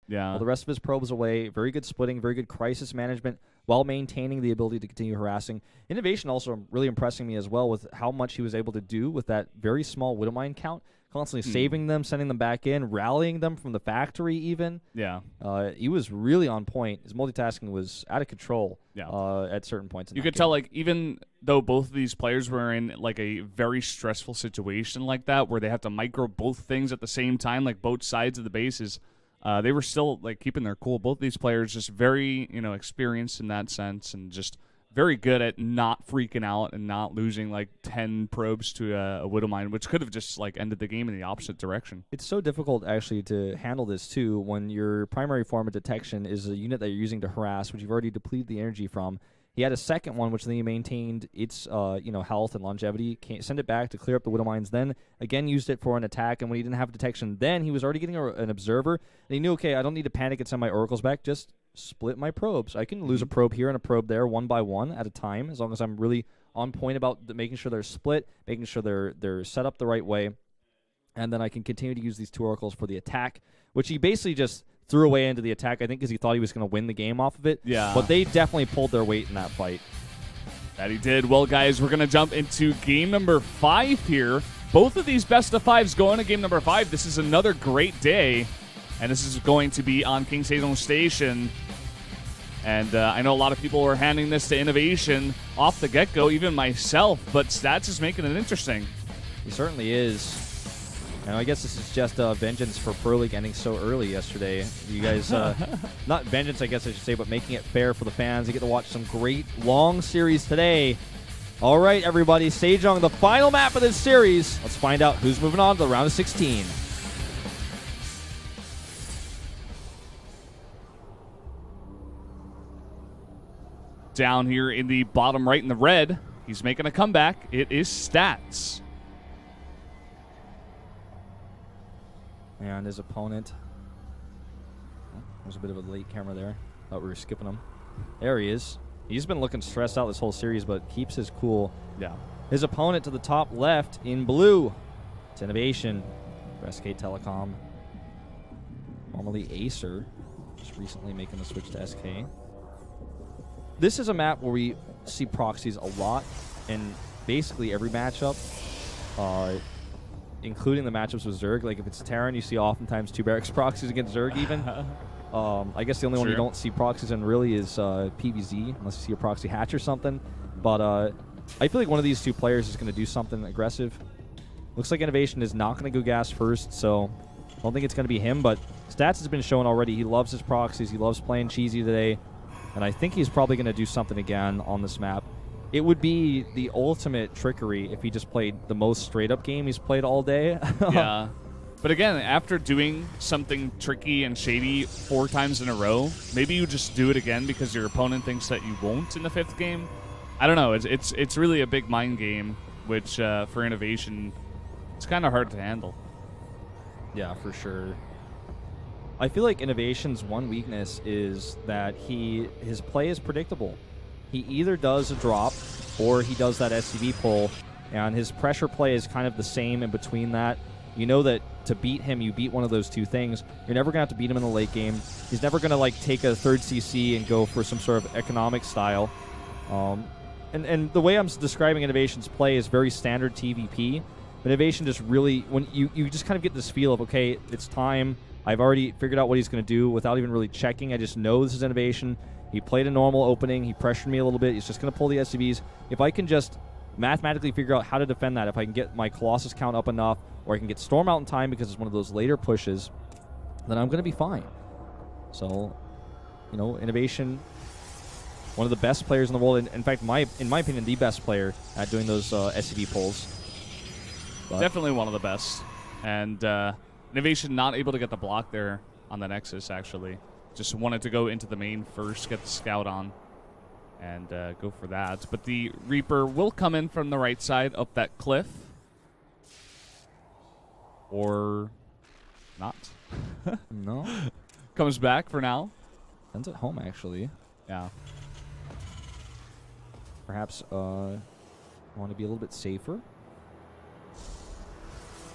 Yeah. All the rest of his probes away. Very good splitting, very good crisis management while maintaining the ability to continue harassing. INnoVation also really impressing me as well with how much he was able to do with that very small Widowmine count, constantly saving them, sending them back in, rallying them from the factory even. Yeah. He was really on point. His multitasking was out of control at certain points in You that could game. tell, like, even though both of these players were in, like, a very stressful situation like that where they have to micro both things at the same time, like both sides of the bases, they were still, like, keeping their cool. Both these players just very, experienced in that sense and just very good at not freaking out and not losing, like, 10 probes to a Widowmine, which could have just, like, ended the game in the opposite direction. It's so difficult, actually, to handle this, too, when your primary form of detection is a unit that you're using to harass, which you've already depleted the energy from. He had a second one, which then he maintained its health and longevity. Can't send it back to clear up the Widowmines. Then, again, used it for an attack. And when he didn't have detection, then he was already getting an observer. And he knew, okay, I don't need to panic and send my oracles back. Just split my probes. I can lose a probe here and a probe there, one by one at a time, as long as I'm really on point about making sure they're split, making sure they're set up the right way. And then I can continue to use these 2 oracles for the attack, which he basically just threw away into the attack, I think, because he thought he was going to win the game off of it. Yeah. But they definitely pulled their weight in that fight. That he did. Well, guys, we're going to jump into game number 5 here. Both of these best of 5s go into game number 5. This is another great day, and this is going to be on King Saison Station. And I know a lot of people are handing this to INnoVation off the get-go, even myself, but Stats is making it interesting. He certainly is. And I guess this is just vengeance for Pro League ending so early yesterday. You guys, not vengeance, I guess I should say, but making it fair for the fans. You get to watch some great long series today. All right, everybody, Sejong, the final map of this series. Let's find out who's moving on to the round of 16. Down here in the bottom right in the red, he's making a comeback. It is Stats. And his opponent. Oh, there's a bit of a late camera there. Thought we were skipping him. There he is. He's been looking stressed out this whole series, but keeps his cool. Yeah. His opponent to the top left in blue. It's INnoVation. SK Telecom. Formerly Acer. Just recently making the switch to SK. This is a map where we see proxies a lot in basically every matchup. Including the matchups with Zerg. Like, if it's Terran, you see oftentimes 2 barracks proxies against Zerg even. I guess the only one you don't see proxies in really is PVZ, unless you see a proxy hatch or something. But I feel like one of these 2 players is going to do something aggressive. Looks like INnoVation is not going to go gas first, so I don't think it's going to be him. But Stats has been showing already. He loves his proxies. He loves playing cheesy today. And I think he's probably going to do something again on this map. It would be the ultimate trickery if he just played the most straight-up game he's played all day. Yeah. But again, after doing something tricky and shady 4 times in a row, maybe you just do it again because your opponent thinks that you won't in the 5th game. I don't know. It's really a big mind game, which for INnoVation, it's kind of hard to handle. Yeah, for sure. I feel like INnoVation's one weakness is that his play is predictable. He either does a drop or he does that SCV pull, and his pressure play is kind of the same in between that. You know that to beat him, you beat one of those 2 things. You're never going to have to beat him in the late game. He's never going to like take a 3rd CC and go for some sort of economic style. And the way I'm describing INnoVation's play is very standard TVP. But INnoVation just really, when you just kind of get this feel of, okay, it's time. I've already figured out what he's going to do without even really checking. I just know this is INnoVation. He played a normal opening. He pressured me a little bit. He's just going to pull the SCVs. If I can just mathematically figure out how to defend that, if I can get my Colossus count up enough, or I can get Storm out in time because it's one of those later pushes, then I'm going to be fine. So, INnoVation, one of the best players in the world. In fact, in my opinion, the best player at doing those SCV pulls. But Definitely one of the best. And INnoVation not able to get the block there on the Nexus, actually. Just wanted to go into the main first, get the scout on, and go for that. But the Reaper will come in from the right side up that cliff. Or not. No. Comes back for now. Ends at home, actually. Yeah. Perhaps want to be a little bit safer.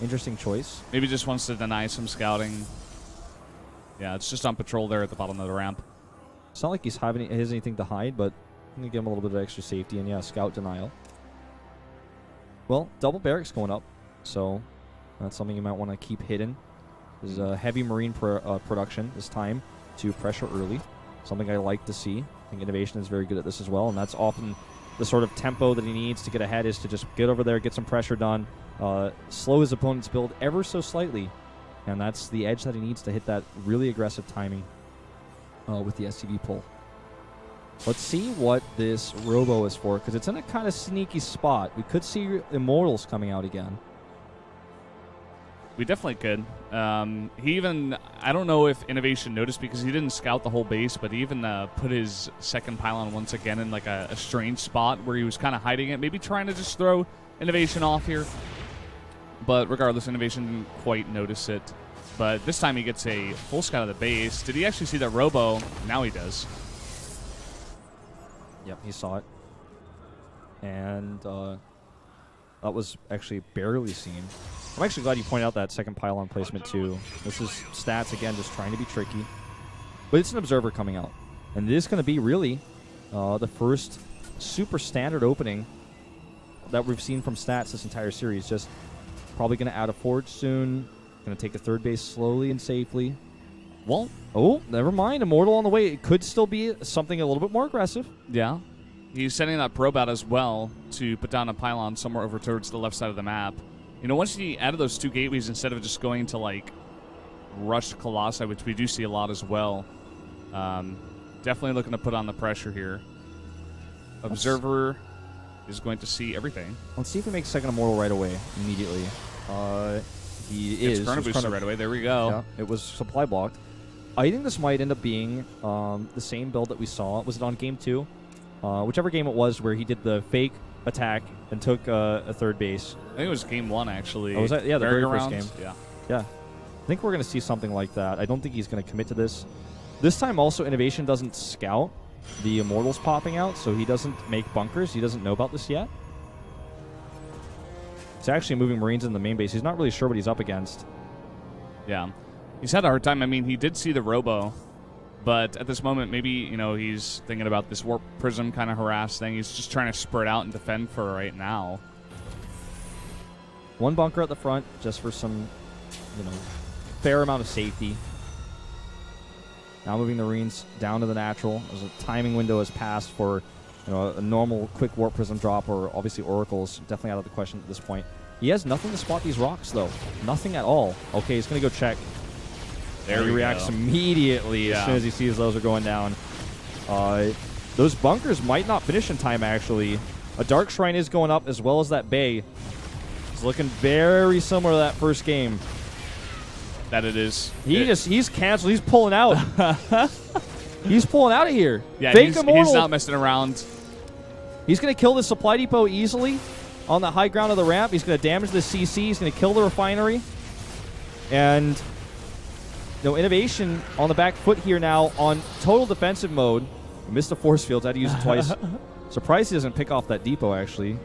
Interesting choice. Maybe just wants to deny some scouting. Yeah, it's just on patrol there at the bottom of the ramp. It's not like he has anything to hide, but I'm going to give him a little bit of extra safety. And, yeah, scout denial. Well, double barracks going up, so that's something you might want to keep hidden. There's a heavy Marine production this time to pressure early, something I like to see. I think INnoVation is very good at this as well, and that's often the sort of tempo that he needs to get ahead, is to just get over there, get some pressure done, slow his opponent's build ever so slightly, and that's the edge that he needs to hit that really aggressive timing with the SCV pull. Let's see what this Robo is for, because it's in a kind of sneaky spot. We could see Immortals coming out again. We definitely could. He even, I don't know if INnoVation noticed because he didn't scout the whole base, but he even put his second pylon once again in like a strange spot where he was kind of hiding it, maybe trying to just throw INnoVation off here. But regardless, INnoVation didn't quite notice it. But this time he gets a full scout of the base. Did he actually see that Robo? Now he does. Yep, he saw it. And that was actually barely seen. I'm actually glad you pointed out that second pylon placement too. This is Stats, again, just trying to be tricky. But it's an Observer coming out. And it is going to be really the first super standard opening that we've seen from Stats this entire series. Just probably going to add a Forge soon. Going to take a third base slowly and safely. Well, oh, never mind. Immortal on the way. It could still be something a little bit more aggressive. Yeah. He's sending that probe out as well to put down a pylon somewhere over towards the left side of the map. You know, once he added those two gateways, instead of just going to, like, rush Colossi, which we do see a lot as well, definitely looking to put on the pressure here. Observer is going to see everything. Let's see if he makes second Immortal right away, immediately. He it's is. Chrono Booster right away. There we go. Yeah, it was supply blocked. I think this might end up being the same build that we saw. Was it on game 2? Whichever game it was where he did the fake attack and took a third base. I think it was game 1, actually. Oh, was that? Yeah, the very first rounds. game. Yeah. I think we're going to see something like that. I don't think he's going to commit to this. This time also, INnoVation doesn't scout the Immortals popping out, so he doesn't make bunkers. He doesn't know about this yet. He's actually moving Marines in the main base. He's not really sure what he's up against. Yeah. He's had a hard time. I mean, he did see the Robo, but at this moment, maybe, you know, he's thinking about this Warp Prism kind of harass thing. He's just trying to spread out and defend for right now. One bunker at the front, just for some, you know, fair amount of safety. Now moving the Marines down to the natural. As a timing window has passed for, you know, a normal quick Warp Prism drop, or obviously Oracles, definitely out of the question at this point. He has nothing to spot these rocks, though. Nothing at all. Okay, he's going to go check. There he reacts immediately as soon as he sees those are going down. Those bunkers might not finish in time, actually. A Dark Shrine is going up, as well as that Bay. It's looking very similar to that first game. That it is. He's canceled. He's pulling out. He's pulling out of here. Yeah, Fake he's Immortal. not messing around. He's going to kill the supply depot easily on the high ground of the ramp. He's going to damage the CC. He's going to kill the refinery. And no INnoVation on the back foot here now on total defensive mode. He missed the force fields. I had to use it twice. Surprised he doesn't pick off that depot, actually.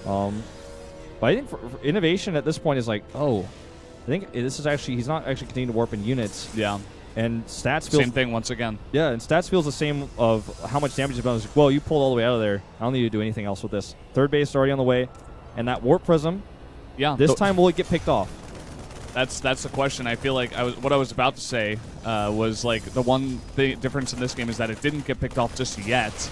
But I think for INnoVation at this point is like, oh, I think this is actually, he's not actually continuing to warp in units. Yeah. And Stats feels... Same thing once again. Yeah, and Stats feels the same of how much damage he's done. It's like, well, you pulled all the way out of there. I don't need to do anything else with this. Third base is already on the way. And that Warp Prism, this time will it get picked off? That's the question. I feel like what I was about to say was like the one difference in this game is that it didn't get picked off just yet.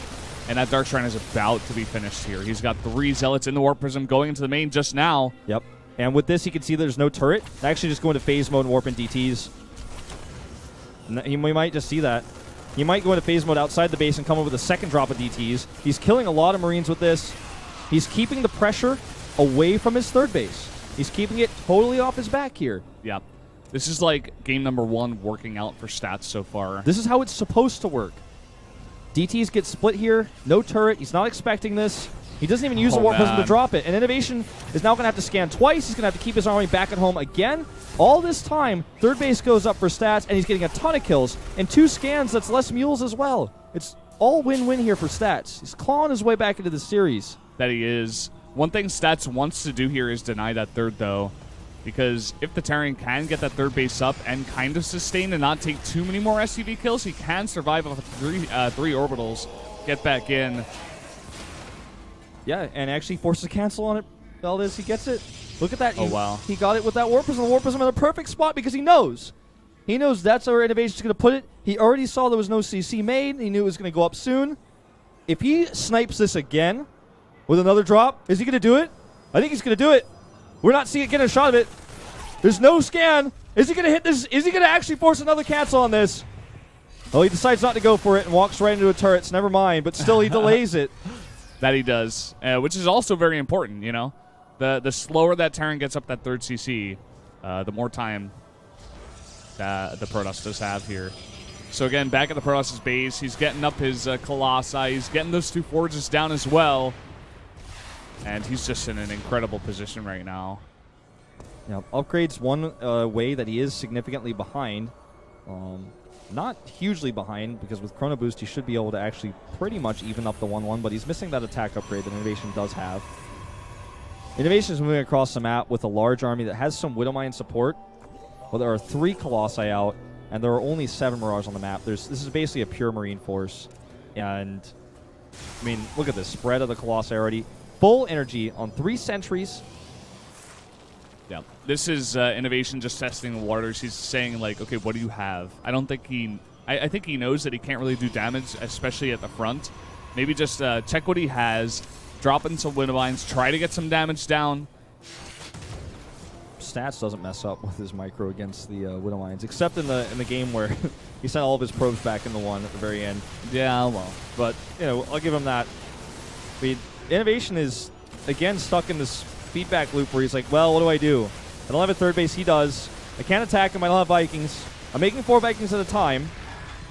And that Dark Shrine is about to be finished here. He's got 3 Zealots in the Warp Prism going into the main just now. Yep. And with this, you can see there's no turret. They actually just go into phase mode and warp in DTs. And we might just see that. He might go into phase mode outside the base and come up with a second drop of DTs. He's killing a lot of Marines with this. He's keeping the pressure away from his third base. He's keeping it totally off his back here. Yeah. This is like game number 1 working out for Stats so far. This is how it's supposed to work. DTs get split here. No turret. He's not expecting this. He doesn't even use the Warp Prism to drop it. And INnoVation is now going to have to scan twice. He's going to have to keep his army back at home again. All this time, third base goes up for Stats, and he's getting a ton of kills. And 2 scans, that's less mules as well. It's all win-win here for Stats. He's clawing his way back into the series. That he is. One thing Stats wants to do here is deny that third, though. because if the Terran can get that third base up and kind of sustain and not take too many more SCV kills, he can survive off of three orbitals, get back in. Yeah, and actually forces a cancel on it. Valdez, he gets it. Look at that. Oh, wow. He got it with that Warp Prism. The Warp Prism in a perfect spot because he knows. He knows that's where INnoVation's going to put it. He already saw there was no CC made. He knew it was going to go up soon. If he snipes this again with another drop, is he going to do it? I think he's going to do it. We're not seeing it get a shot of it. There's no scan. Is he going to hit this? Is he going to actually force another cancel on this? Oh, he decides not to go for it and walks right into a turret. Never mind, but still he delays it. That he does, which is also very important, you know? The slower that Terran gets up that third CC, the more time that the Protoss does have here. So again, back at the Protoss' base, he's getting up his Colossi, he's getting those two Forges down as well, and he's just in an incredible position right now. Yeah, upgrades one way that he is significantly behind. Not hugely behind, because with Chrono Boost he should be able to actually pretty much even up the 1-1, but he's missing that attack upgrade that INnoVation does have. INnoVation is moving across the map with a large army that has some Widowmine support, but there are 3 Colossi out, and there are only 7 Mirage on the map. This is basically a pure Marine force, and I mean, look at this spread of the Colossi already. Full energy on 3 sentries. Yeah, this is INnoVation just testing the waters. He's saying, like, okay, what do you have? I don't think he... I think he knows that he can't really do damage, especially at the front. Maybe just check what he has, drop in some Widowmines, try to get some damage down. Stats doesn't mess up with his micro against the Widowmines, except in the game where he sent all of his probes back into one at the very end. Yeah, well. But, you know, I'll give him that. I mean, INnoVation is, again, stuck in this feedback loop where he's like, well, what do I do? I don't have a third base. He does. I can't attack him. I don't have Vikings. I'm making 4 Vikings at a time.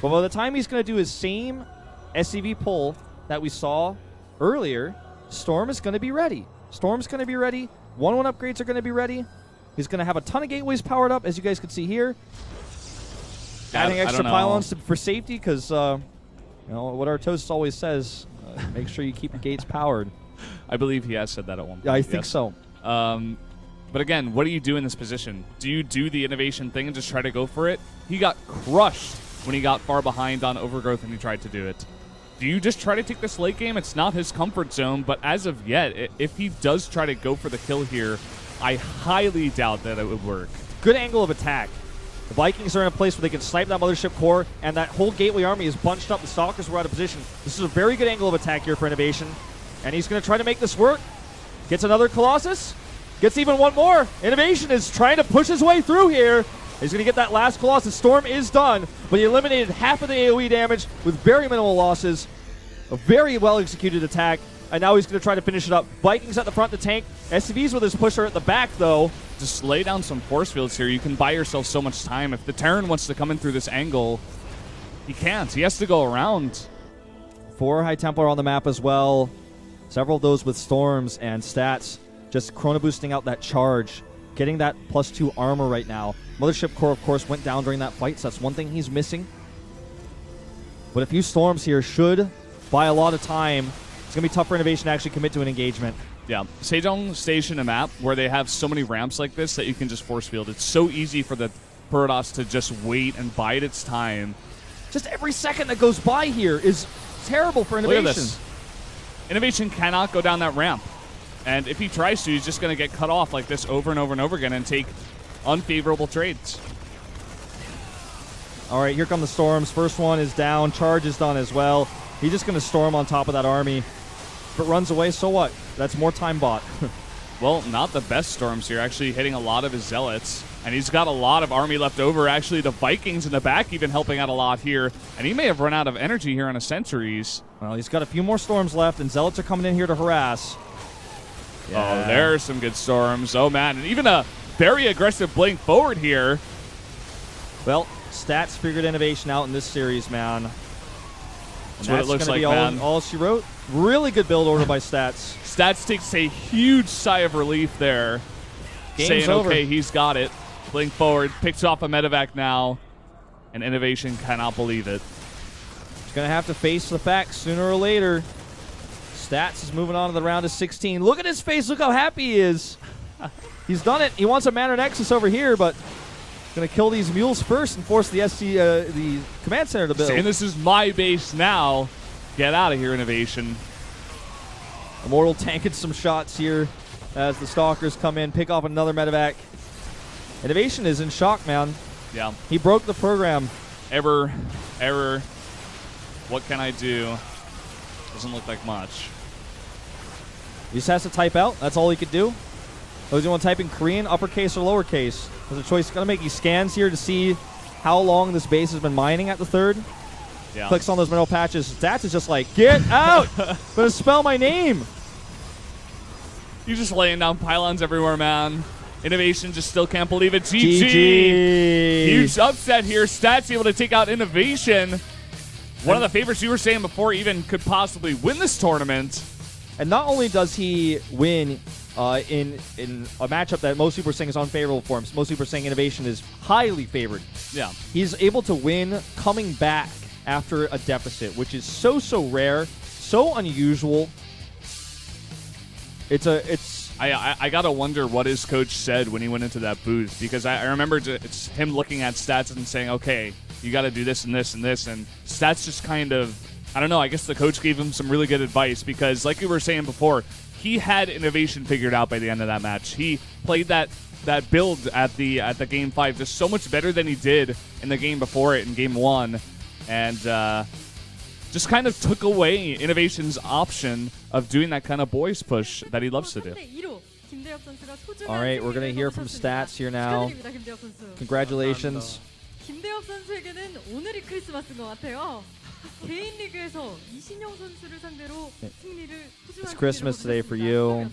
But by the time he's going to do his same SCV pull that we saw earlier, Storm is going to be ready. Storm's going to be ready. 1-1 upgrades are going to be ready. He's going to have a ton of gateways powered up, as you guys can see here. Adding extra pylons for safety, because you know what our toast always says, make sure you keep your gates powered. I believe he has said that at one point. Yeah, I think so. But again, what do you do in this position? Do you do the INnoVation thing and just try to go for it? He got crushed when he got far behind on Overgrowth and he tried to do it. Do you just try to take this late game? It's not his comfort zone, but as of yet, if he does try to go for the kill here, I highly doubt that it would work. Good angle of attack. The Vikings are in a place where they can snipe that Mothership core, and that whole Gateway army is bunched up. The Stalkers were out of position. This is a very good angle of attack here for INnoVation, and he's going to try to make this work. Gets another Colossus. Gets even one more. INnoVation is trying to push his way through here. He's going to get that last Colossus. Storm is done, but he eliminated half of the AoE damage with very minimal losses. A very well-executed attack, and now he's going to try to finish it up. Vikings at the front to tank. SCVs with his pusher at the back, though. Just lay down some force fields here. You can buy yourself so much time. If the Terran wants to come in through this angle, he can't. He has to go around. 4 High Templar on the map as well. Several of those with storms and stats. Just chrono boosting out that charge. Getting that +2 armor right now. Mothership core, of course, went down during that fight, so that's one thing he's missing. But a few storms here should buy a lot of time. It's going to be tough for INnoVation to actually commit to an engagement. Yeah, Sejong Station, a map where they have so many ramps like this that you can just force field. It's so easy for the Protoss to just wait and bide its time. Just every second that goes by here is terrible for INnoVation. Look at this. INnoVation cannot go down that ramp. And if he tries to, he's just going to get cut off like this over and over and over again and take unfavorable trades. All right, here come the storms. First one is down. Charge is done as well. He's just going to storm on top of that army. If it runs away, so what? That's more time bought. Well, not the best storms here. Actually hitting a lot of his zealots. And he's got a lot of army left over. Actually, the Vikings in the back even helping out a lot here. And he may have run out of energy here on his sentries. Well, he's got a few more storms left, and zealots are coming in here to harass. Yeah. Oh, there's some good storms. Oh, man. And even a very aggressive blink forward here. Well, stats figured INnoVation out in this series, man. That's what it looks like, man. All she wrote. Really good build order by Stats. Stats takes a huge sigh of relief there. Game's saying, over. Okay, he's got it. Blink forward, picks off a medevac now, and INnoVation cannot believe it. He's going to have to face the facts sooner or later. Stats is moving on to the round of 16. Look at his face. Look how happy he is. He's done it. He wants a Manor Nexus over here, but going to kill these mules first and force the the command center to build. Saying this is my base now. Get out of here, INnoVation. Immortal tanking some shots here as the Stalkers come in, pick off another medevac. INnoVation is in shock, man. Yeah. He broke the program. Error. What can I do? Doesn't look like much. He just has to type out. That's all he could do. Does he want to type in Korean, uppercase, or lowercase? There's a choice. He's going to make these scans here to see how long this base has been mining at the third. Yeah. Clicks on those mineral patches. Stats is just like, get out! I'm going to spell my name. You're just laying down pylons everywhere, man. INnoVation just still can't believe it. GG. GG. Huge upset here. Stats able to take out INnoVation. One of the favorites you were saying before even could possibly win this tournament. And not only does he win in a matchup that most people are saying is unfavorable for him, most people are saying INnoVation is highly favored. Yeah. He's able to win coming back after a deficit, which is so rare, so unusual. I gotta wonder what his coach said when he went into that booth, because I remember it's him looking at Stats and saying, okay, you got to do this and this and this, and Stats just kind of, I don't know, I guess the coach gave him some really good advice, because like you were saying before, he had INnoVation figured out by the end of that match. He played that build at the game 5 just so much better than he did in the game before it in game 1, and just kind of took away INnoVation's option of doing that kind of boys push that he loves to do. All right, we're going to hear from Stats here now. Congratulations. 김대엽 선수에게는 오늘이 크리스마스인 것 같아요. 개인 리그에서 이신영 선수를 상대로 승리를 It's Christmas today for you.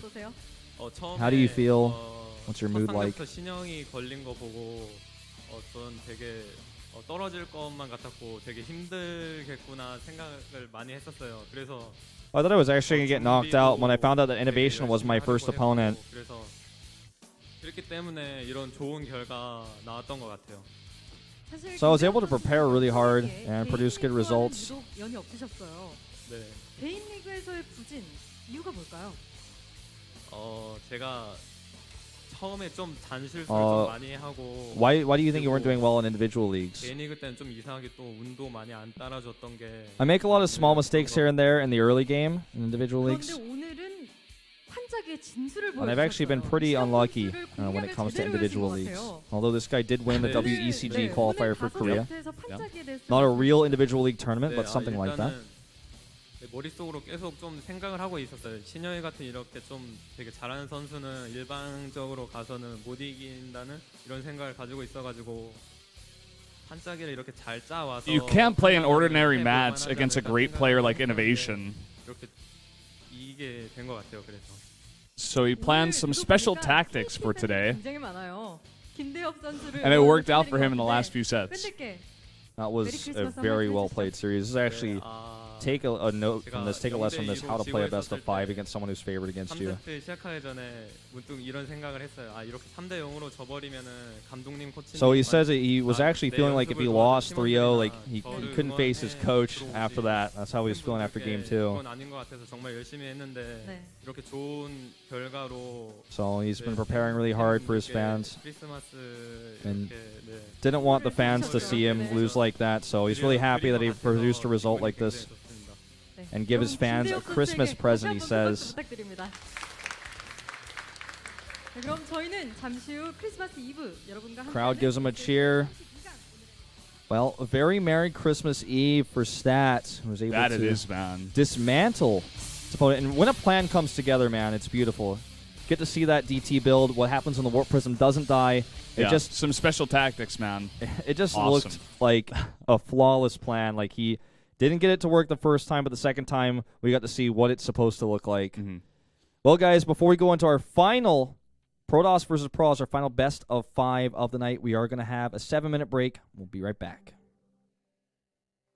How do you feel? What's your mood like? 신영이 걸린 거 보고 전 되게 떨어질 것만 같았고 되게 힘들겠구나 생각을 많이 했었어요. 그래서 I thought I was actually going to get knocked out when I found out that INnoVation was my first opponent. 그래서 그렇기 때문에 이런 좋은 결과 나왔던 것 같아요. So I was able to prepare really hard and produce good results. 개인 리그에서의 부진 이유가 뭘까요? 제가 처음에 좀 잔실수를 좀 많이 하고. Why do you think you weren't doing well in individual leagues? 개인 리그 때는 좀 이상하게 또 운도 많이 안 따라줬던 게. I make a lot of small mistakes here and there in the early game in individual leagues. And I've actually been pretty unlucky when it comes to individual leagues. Although this guy did win the WECG qualifier for Korea. Not a real individual league tournament, but something like that. 머릿속으로 계속 좀 생각을 하고 있었어요. 신영이 같은 이렇게 좀 되게 잘하는 선수는 일방적으로 가서는 못 이긴다는 이런 생각을 가지고 있어가지고 한짜기를 이렇게 잘 짜와서. You can't play an ordinary match against a great player like INnoVation. 이렇게 이기게 된 것 같아요. 그래서. So he planned some special tactics for today, and it worked out for him in the last few sets. That was a very well played series. This is actually take a note from this, take a lesson from this, how to play a best of 5 against someone who's favored against you. So he says that he was actually feeling like if he lost 3-0, like he couldn't face his coach after that. That's how he was feeling after game 2. So he's been preparing really hard for his fans and didn't want the fans to see him lose like that. So he's really happy that he produced a result like this and give his fans a Christmas present, he says. Crowd gives him a cheer. Well, a very Merry Christmas Eve for Stats, who was able to dismantle his opponent. And when a plan comes together, man, it's beautiful. Get to see that DT build. What happens when the Warp Prism doesn't die. It just some special tactics, man. It just looked like a flawless plan. Like he didn't get it to work the first time, but the second time we got to see what it's supposed to look like. Well, guys, before we go into our final Protoss versus Pros, our final best of 5 of the night, we are going to have a 7-minute break. We'll be right back.